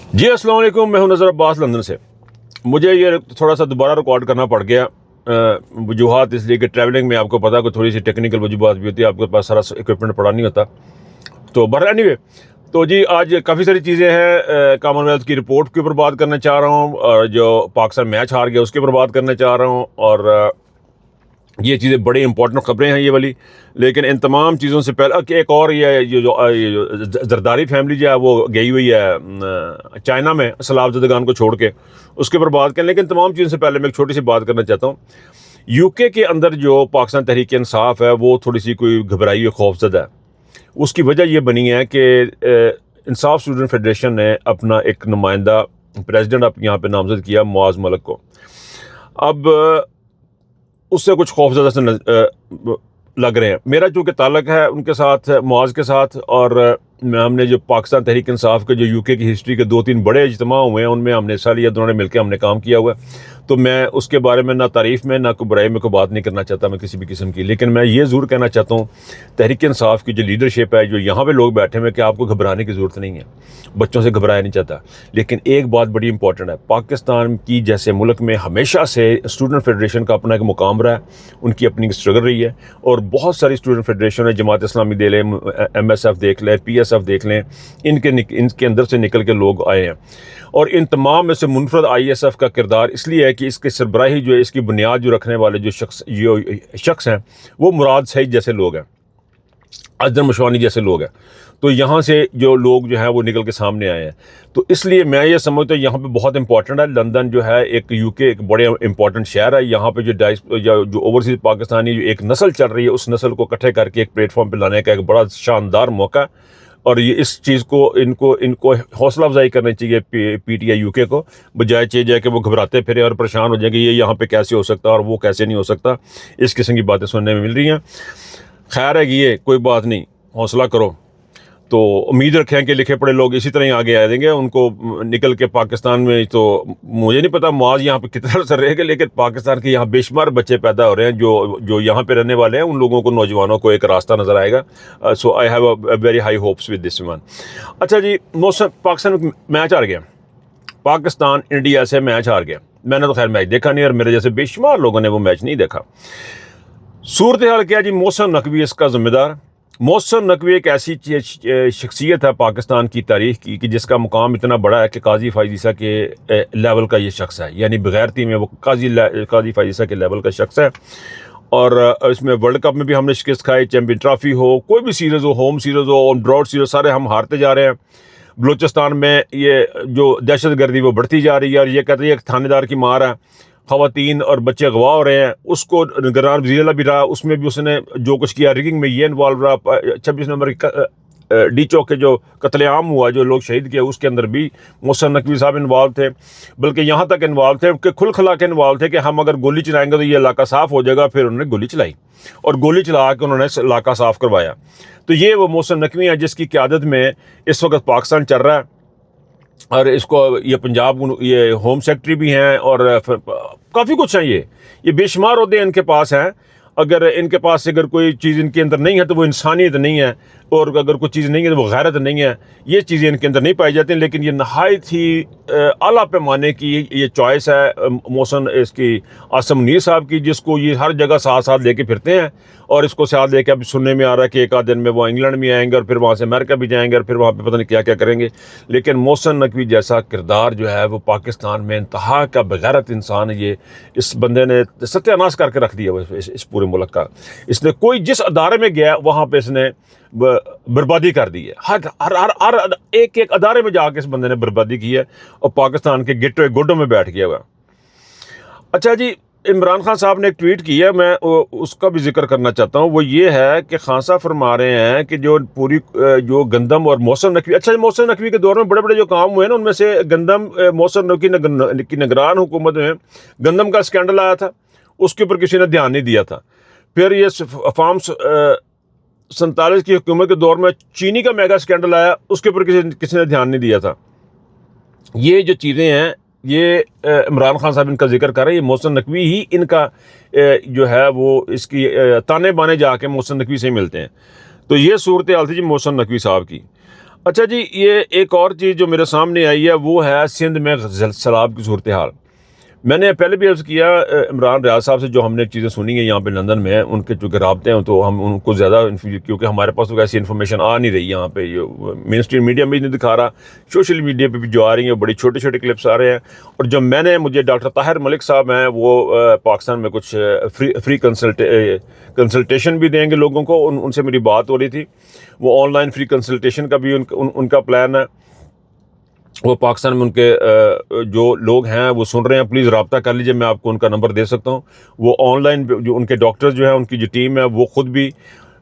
जी अस्सलाम वालेकुम, मैं हूं नज़र अब्बास लंदन से। मुझे ये थोड़ा सा दोबारा रिकॉर्ड करना पड़ गया वजूहात इसलिए कि ट्रैवलिंग में आपको पता है कि थोड़ी सी टेक्निकल वजूहात भी होती है, आपके पास सारा इक्विपमेंट पड़ा नहीं होता। तो बहर एनीवे, तो जी आज काफ़ी सारी चीज़ें हैं। कॉमनवेल्थ की रिपोर्ट के ऊपर बात करना चाह रहा हूँ, और जो पाकिस्तान मैच हार गया उसके ऊपर बात करना चाह रहा हूँ, और ये चीज़ें बड़ी इंपॉर्टेंट ख़बरें हैं ये वाली। लेकिन इन तमाम चीज़ों से पहले कि एक और ये जो जरदारी फैमिली जो है वो गई हुई है चाइना में सलाब को छोड़ के, उसके ऊपर बात करें। लेकिन तमाम चीज़ों से पहले मैं एक छोटी सी बात करना चाहता हूँ। यूके के अंदर जो पाकिस्तान तहरीक इंसाफ है वो थोड़ी सी कोई घबराई हुई खौफजदा है। उसकी वजह ये बनी है कि इंसाफ स्टूडेंट फेडरेशन ने अपना एक नुमाइंदा प्रेसिडेंट अब यहाँ पे नामजद किया, मुआज़ मलिक को। अब उससे कुछ खौफजदा से लग रहे हैं। मेरा चूँकि ताल्लुक़ है उनके साथ, मुआज़ के साथ, और हमने जो पाकिस्तान तहरीक इंसाफ के जो यूके की हिस्ट्री के 2-3 बड़े इज्तिमा हुए हैं उनमें हमने हिस्सा लिया, दोनों ने मिलकर हमने काम किया हुआ है। तो मैं उसके बारे में ना तारीफ़ में ना कोई बुराई में कोई बात नहीं करना चाहता मैं किसी भी किस्म की। लेकिन मैं ये ज़रूर कहना चाहता हूँ, तहरीक इंसाफ की जो लीडरशिप है, जो यहाँ पे लोग बैठे हुए, कि आपको घबराने की ज़रूरत नहीं है। बच्चों से घबराया नहीं चाहता। लेकिन एक बात बड़ी इंपॉर्टेंट है, पाकिस्तान की जैसे मुल्क में हमेशा से स्टूडेंट फेडरेशन का अपना एक मुकाम रहा है, उनकी अपनी स्ट्रगल रही है। और बहुत सारी स्टूडेंट फेडरेशन है, जमात इस्लामी दे लें, MSF देख लें, PSF देख लें, इनके अंदर से निकल के लोग आए हैं। और इन तमाम में से मुनफरद ISF का किरदार इसलिए है कि इसके सरबराही जो है, इसकी बुनियाद जो रखने वाले जो शख्स हैं वो मुराद सईद जैसे लोग हैं, अजदर मशवानी जैसे लोग हैं। तो यहाँ से जो लोग जो हैं वो निकल के सामने आए हैं। तो इसलिए मैं ये समझता हूँ यहाँ पे बहुत इंपॉर्टेंट है। लंदन जो है एक यूके एक बड़े इंपॉर्टेंट शहर है। यहाँ पे जो ओवरसीज़ पाकिस्तानी जो एक नस्ल चल रही है, उस नस्ल को इकट्ठे करके एक प्लेटफॉर्म पर लाने का एक बड़ा शानदार मौका है। और ये इस चीज़ को इनको हौसला अफजाई करनी चाहिए PTI यूके को, बजाय चाहिए कि वो घबराते फिरे और परेशान हो जाए कि ये यहाँ पे कैसे हो सकता है और वो कैसे नहीं हो सकता। इस किस्म की बातें सुनने में मिल रही हैं। खैर है कि ये कोई बात नहीं, हौसला करो। तो उम्मीद रखें कि लिखे पढ़े लोग इसी तरह ही आगे आ देंगे। उनको निकल के पाकिस्तान में, तो मुझे नहीं पता मुआज़ यहाँ पे कितना असर रहेगा, लेकिन पाकिस्तान के यहाँ बेशुमार बच्चे पैदा हो रहे हैं जो यहाँ पे रहने वाले हैं। उन लोगों को, नौजवानों को एक रास्ता नज़र आएगा। So I have a very high hopes with this one. अच्छा जी, मौसम पाकिस्तान मैच हार गया, पाकिस्तान इंडिया से मैच हार गया। मैंने तो खैर मैच देखा नहीं, और मेरे जैसे बेशुमार लोगों ने वो मैच नहीं देखा। सूरत हाल क्या जी, मोहसिन नकवी इसका ज़िम्मेदार। मोहसिन नकवी एक ऐसी शख्सियत है पाकिस्तान की तारीख की कि जिसका मुकाम इतना बड़ा है कि काजी फायजीसा के लेवल का ये शख्स है। यानी बगैरती में वो काजी फायजीसा के लेवल का शख्स है। और इसमें वर्ल्ड कप में भी हमने शिकस्त खाई, चैम्पियन ट्रॉफी हो, कोई भी सीरीज़ हो, होम सीरीज़ हो, ऑन ब्रॉड सीरीज़, सारे हम हारते जा रहे हैं। बलूचिस्तान में ये जो दहशत गर्दी वो बढ़ती जा रही है, और ये कहते हैं कि थानेदार की मार है, ख़वातीन और बच्चे अगवा हो रहे हैं। उसको निगरान वज़ीर भी रहा, उसमें भी उसने जो कुछ किया, रिगिंग में ये इन्वॉल्व रहा। 26 नंबर डी चौक के जो कत्लेआम हुआ, जो लोग शहीद किए, उसके अंदर भी मोहसिन नकवी साहब इन्वॉल्व थे। बल्कि यहाँ तक इन्वॉल्व थे कि खुल खला के इन्वॉल्व थे कि हम अगर गोली चलाएंगे तो ये इलाका साफ़ हो जाएगा। फिर उन्होंने गोली चलाई, और गोली चला के उन्होंने इलाका साफ़ करवाया। तो ये वो मोहसिन नकवी है जिसकी क़यादत में इस वक्त पाकिस्तान चल रहा है। और इसको ये पंजाब, ये होम सेक्रेटरी भी हैं, और काफ़ी कुछ है। ये बेशुमार ओहदे इनके पास हैं। अगर इनके पास अगर कोई चीज़ इनके अंदर नहीं है तो वो इंसानियत नहीं है, और अगर कोई चीज़ नहीं है तो वो गैरत नहीं है। ये चीज़ें इनके अंदर नहीं पाई जाती हैं। लेकिन ये नहायत ही आला पैमाने की ये चॉइस है मोहसिन इसकी आसम मुनीर साहब की, जिसको ये हर जगह साथ साथ लेके फिरते हैं। और इसको साथ लेके अब सुनने में आ रहा है कि एक आध दिन में वो इंग्लैंड में आएंगे, और फिर वहाँ से अमेरिका भी जाएंगे, और फिर वहाँ पे पता नहीं क्या क्या करेंगे। लेकिन मोहसिन नकवी जैसा किरदार जो है वो पाकिस्तान में इंतहा का बेगैरत इंसान है। ये इस बंदे ने सत्यानाश करके रख दिया इस पूरे मुल्क का। इसने कोई जिस अदारे में गया वहाँ पे इसने बर्बादी कर दी है। हर एक अदारे में जाके इस बंदे ने बर्बादी की है, और पाकिस्तान के गिट्टे गुड्डों में बैठ गया हुआ। अच्छा जी, इमरान खान साहब ने एक ट्वीट किया, मैं उसका भी जिक्र करना चाहता हूँ। वो ये है कि खान साहब फरमा रहे हैं कि जो पूरी जो गंदम और मोहसिन नकवी, अच्छा मोहसिन नकवी के दौर में बड़े बड़े जो काम हुए ना, उनमें से गंदम, मोहसिन नकवी की निगरान हुकूमत में गंदम का स्कैंडल आया था, उसके ऊपर किसी ने ध्यान नहीं दिया था। फिर ये फार्म 47 की हुकूमत के दौर में चीनी का मेगा स्कैंडल आया, उसके ऊपर किसी ने ध्यान नहीं दिया था। ये जो चीज़ें हैं, ये इमरान खान साहब इनका जिक्र कर रहे हैं। ये मोहसिन नकवी ही इनका जो है वो इसकी ताने बाने जाके मोहसिन नकवी से मिलते हैं। तो ये सूरत हाल थी जी मोहसिन नकवी साहब की। अच्छा जी, ये एक और चीज़ जो मेरे सामने आई है वो है सिंध में सैलाब की सूरत हाल। मैंने पहले भी अर्ज़ किया इमरान रियाज साहब से, जो हमने चीज़ें सुनी हैं यहाँ पे लंदन में, उनके चूँकि राब्ते हैं तो हम उनको ज़्यादा क्योंकि हमारे पास तो ऐसी इन्फॉर्मेशन आ नहीं रही यहाँ पे, ये मेन स्ट्रीम मीडिया में भी नहीं दिखा रहा, सोशल मीडिया पे भी जो आ रही हैं बड़ी छोटे छोटे क्लिप्स आ रहे हैं। और जो मुझे डॉक्टर ताहिर मलिक साहब हैं वो पाकिस्तान में कुछ फ्री कंसल्टेशन भी देंगे लोगों को, उनसे मेरी बात हो रही थी। वो ऑनलाइन फ्री कंसल्टेशन का भी उनका प्लान है। वो पाकिस्तान में उनके जो लोग हैं वो सुन रहे हैं, प्लीज़ रब्ता कर लीजिए, मैं आपको उनका नंबर दे सकता हूँ। वो ऑनलाइन जो उनके डॉक्टर्स जो हैं, उनकी जो टीम है, वो ख़ुद भी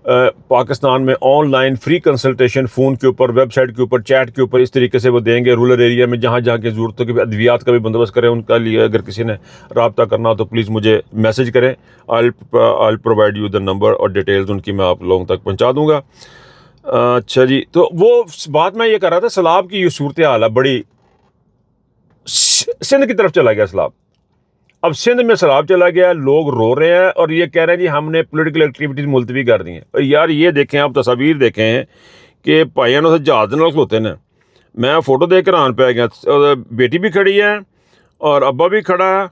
पाकिस्तान में ऑनलाइन फ्री कंसल्टेशन फ़ोन के ऊपर, वेबसाइट के ऊपर, चैट के ऊपर इस तरीके से वो देंगे। रूरल एरिया में जहाँ जहाँ की ज़रूरत हो कि अद्वियात का भी बंदोबस्त करें उनका लिए। अगर किसी ने रब्ता करना हो तो प्लीज़ मुझे मैसेज करें, I provide you the number और डिटेल्स उनकी मैं आप लोगों तक पहुँचा दूँगा। अच्छा जी, तो वो बात मैं ये कर रहा था, सैलाब की ये सूरत हाल है बड़ी, सिंध की तरफ चला गया सैलाब। अब सिंध में सैलाब चला गया, लोग रो रहे हैं और ये कह रहे हैं जी हमने पॉलिटिकल एक्टिविटीज मुलतवी कर दी हैं। यार ये देखें, आप तस्वीर देखें हैं कि भाइयों ने जहाज नाल खलोते हैं। मैं फ़ोटो देख कर हैरान पै गया। बेटी भी खड़ी है और अब्बा भी खड़ा है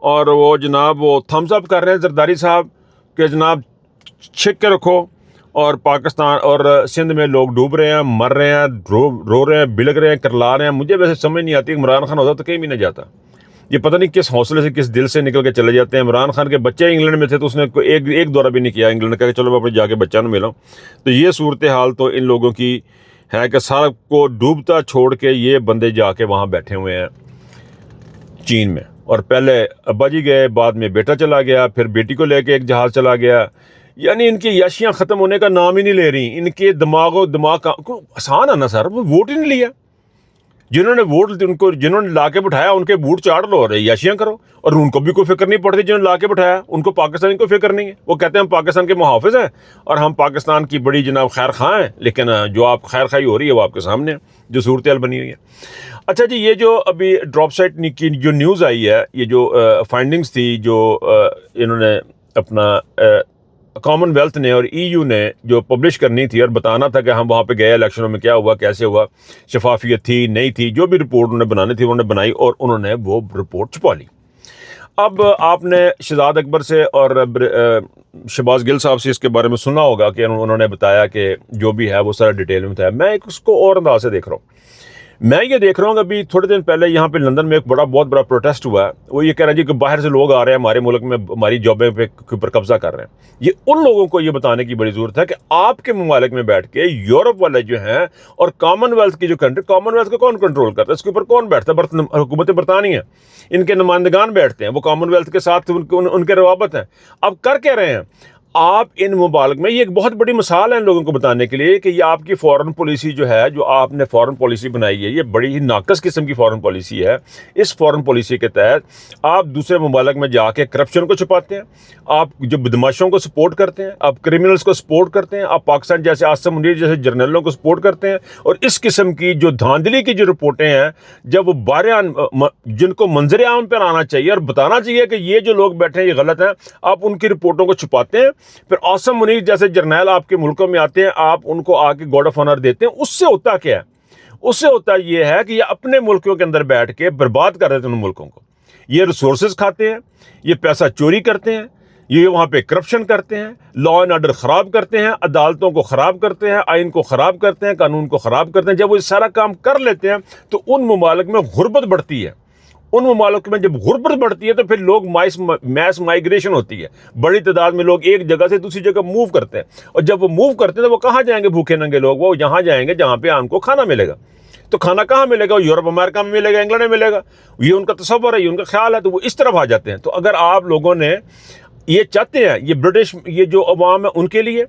और वो जनाब वो थम्स अप कर रहे हैं जरदारी साहब कि जनाब छिक के रखो। और पाकिस्तान और सिंध में लोग डूब रहे हैं, मर रहे हैं, रो रहे हैं, बिलक रहे हैं, करला रहे हैं। मुझे वैसे समझ नहीं आती, इमरान खान होता तो कहीं भी नहीं जाता। ये पता नहीं किस हौसले से, किस दिल से निकल के चले जाते हैं। इमरान खान के बच्चे इंग्लैंड में थे तो उसने एक दौरा भी नहीं किया इंग्लैंड का, चलो मैं अपने जाके बच्चा न मिला। तो ये सूरत हाल तो इन लोगों की है कि सारा को डूबता छोड़ के ये बंदे जाके वहाँ बैठे हुए हैं चीन में। और पहले अब्बा जी गए, बाद में बेटा चला गया, फिर बेटी को लेके एक जहाज़ चला गया। यानी इनकी याशियाँ ख़त्म होने का नाम ही नहीं ले रही। इनके दिमाग का आसान है ना सर, वो वोट ही नहीं लिया। जिन्होंने वोट उनको जिन्होंने ला के बिठाया उनके बूट चाड़ लो और याशियाँ करो, और उनको भी कोई फिक्र नहीं पड़ती जिन्होंने ला के बिठाया, उनको पाकिस्तान की कोई फिक्र नहीं है। वो कहते हैं हम पाकिस्तान के मुहाफिज हैं और हम पाकिस्तान की बड़ी जनाब खैर खां हैं, लेकिन जो आप खैर खाई हो रही है वो आपके सामने जो सूरत हाल बनी हुई है। अच्छा जी, ये जो अभी ड्रॉप साइट की जो न्यूज़ आई है, ये जो फाइंडिंग्स थी जो इन्होंने अपना कॉमनवेल्थ ने और ईयू ने जो पब्लिश करनी थी और बताना था कि हम वहाँ पे गए, इलेक्शनों में क्या हुआ, कैसे हुआ, शफाफियत थी नहीं थी, जो भी रिपोर्ट उन्होंने बनानी थी उन्होंने बनाई और उन्होंने वो रिपोर्ट छुपा ली। अब आपने शहजाद अकबर से और शहबाज गिल साहब से इसके बारे में सुना होगा कि उन्होंने बताया कि जो भी है वो सारा डिटेल में बताया। मैं एक उसको और अंदाज से देख रहा हूँ। मैं ये देख रहा हूँ अभी थोड़े दिन पहले यहाँ पे लंदन में एक बहुत बड़ा प्रोटेस्ट हुआ है। वो ये कह रहे हैं जी कि बाहर से लोग आ रहे हैं हमारे मुल्क में, हमारी जॉबें पे के ऊपर कब्जा कर रहे हैं। ये उन लोगों को ये बताने की बड़ी ज़रूरत है कि आपके ममालिक में बैठ के यूरोप वाले जो हैं और कॉमनवेल्थ की जो कंट्री, कॉमनवेल्थ को कौन कंट्रोल करता है, इसके ऊपर कौन बैठता है? हुकूमत बरतानिया, इनके नुमाइंदगान बैठते हैं, वो कॉमनवेल्थ के साथ उनके रवाबत हैं। अब कर क्या रहे हैं आप इन मुबालक में? ये एक बहुत बड़ी मिसाल है इन लोगों को बताने के लिए कि ये आपकी फॉरेन पॉलिसी जो है, जो आपने फॉरेन पॉलिसी बनाई है, ये बड़ी ही नाकस किस्म की फॉरेन पॉलिसी है। इस फॉरेन पॉलिसी के तहत आप दूसरे मुबालक में जाके करप्शन को छुपाते हैं, आप जो बदमाशों को सपोर्ट करते हैं, आप क्रिमिनल्स को सपोर्ट करते हैं, आप पाकिस्तान जैसे आसिम मुनीर जैसे जर्नलों को सपोर्ट करते हैं। और इस किस्म की जो धांधली की जो रिपोर्टें हैं, जब वो बारियान जिनको मंजर आम पर आना चाहिए और बताना चाहिए कि ये जो लोग बैठे हैं ये गलत हैं, आप उनकी रिपोर्टों को छुपाते हैं। फिर आसिम मुनीर जैसे जर्नैल आपके मुल्कों में आते हैं, आप उनको आके गॉड ऑफ ऑनर देते हैं। उससे होता क्या है? उससे होता ये है कि ये अपने मुल्कों के अंदर बैठ के बर्बाद कर रहे थे उन मुल्कों को। ये रिसोर्सेज खाते हैं, ये पैसा चोरी करते हैं, ये वहाँ पे करप्शन करते हैं, लॉ एंड ऑर्डर ख़राब करते हैं, अदालतों को ख़राब करते हैं, आइन को ख़राब करते हैं, कानून को ख़राब करते हैं। जब वो ये सारा काम कर लेते हैं तो उन ममालिक में गुर्बत बढ़ती है। उन ममालिक में जब गुर्बत बढ़ती है तो फिर लोग मैस माइग्रेशन होती है, बड़ी तादाद में लोग एक जगह से दूसरी जगह मूव करते हैं। और जब वो मूव करते हैं तो वो कहाँ जाएंगे? भूखे नंगे लोग वो यहाँ जाएंगे जहाँ पे उनको खाना मिलेगा। तो खाना कहाँ मिलेगा? वो यूरोप अमेरिका में मिलेगा, इंग्लैंड में मिलेगा। ये उनका तसव्वुर है, ये उनका ख्याल है, तो वो इस तरफ आ जाते हैं। तो अगर आप लोगों ने ये चाहते हैं, ये ब्रिटिश ये जो अवाम है उनके लिए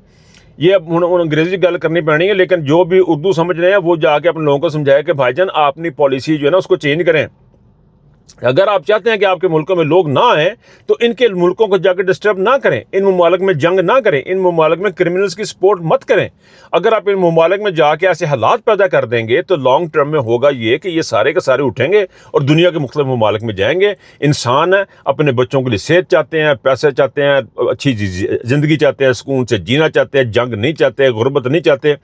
ये अंग्रेजी गल करनी पैनी है, लेकिन जो भी उर्दू समझ रहे हैं वो जाके अपने लोगों को समझाया कि भाईजान आप अपनी पॉलिसी जो है ना उसको चेंज करें। अगर आप चाहते हैं कि आपके मुल्कों में लोग ना आए तो इनके मुल्कों को जाकर डिस्टर्ब ना करें, इन ममालिक में जंग ना करें, इन ममालिक में क्रिमिनल्स की सपोर्ट मत करें। अगर आप इन ममालिक में जाके ऐसे हालात पैदा कर देंगे तो लॉन्ग टर्म में होगा ये कि ये सारे के सारे उठेंगे और दुनिया के मुख्तलिफ ममालिक में जाएंगे। इंसान है, अपने बच्चों के लिए सेहत चाहते हैं, पैसे चाहते हैं, अच्छी ज़िंदगी चाहते हैं, सुकून से जीना चाहते हैं, जंग नहीं चाहते, गुर्बत नहीं चाहते।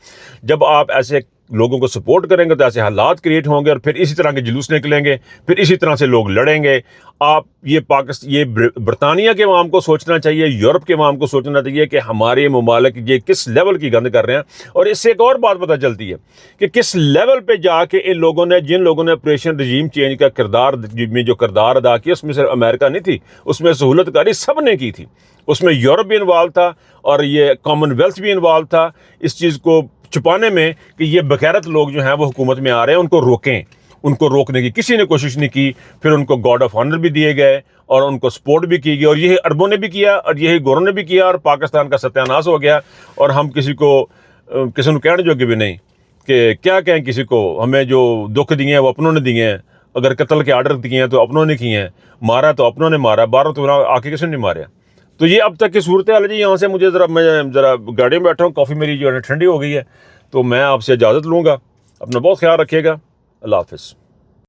जब आप ऐसे लोगों को सपोर्ट करेंगे तो ऐसे हालात क्रिएट होंगे और फिर इसी तरह के जुलूस निकलेंगे, फिर इसी तरह से लोग लड़ेंगे। आप ये बरतानिया के अवाम को सोचना चाहिए, यूरोप के अवाम को सोचना चाहिए कि हमारे ममालिक ये किस लेवल की गंद कर रहे हैं। और इससे एक और बात पता चलती है कि किस लेवल पे जाके इन लोगों ने, जिन लोगों ने ऑपरेशन रजीम चेंज का किरदार में जो किरदार अदा किया, उसमें सिर्फ अमेरिका नहीं थी, उसमें सहूलतकारी सब ने की थी। उसमें यूरोप भी इन्वॉल्व था और ये कॉमनवेल्थ भी इन्वॉल्व था इस चीज़ को छुपाने में कि ये बगैरत लोग जो हैं वो हुकूमत में आ रहे हैं, उनको रोकें। उनको रोकने की किसी ने कोशिश नहीं की। फिर उनको गॉर्ड ऑफ ऑनर भी दिए गए और उनको सपोर्ट भी की गई, और यही अरबों ने भी किया और यही गोरों ने भी किया, और पाकिस्तान का सत्यानाश हो गया। और हम किसी को कहने जोगे भी नहीं कि क्या कहें किसी को। हमें जो दुख दिए हैं वो अपनों ने दिए हैं, अगर कत्ल के आर्डर दिए हैं तो अपनों ने किए हैं, मारा तो अपनों ने मारा, बाहरों तो आके किसी ने नहीं मारा। तो ये अब तक की सूरत हाल है जी। यहाँ से मुझे मैं ज़रा गाड़ी में बैठा हूँ, कॉफ़ी मेरी जो है ठंडी हो गई है, तो मैं आपसे इजाज़त लूँगा। अपना बहुत ख्याल रखिएगा। अल्लाह हाफ़िज़।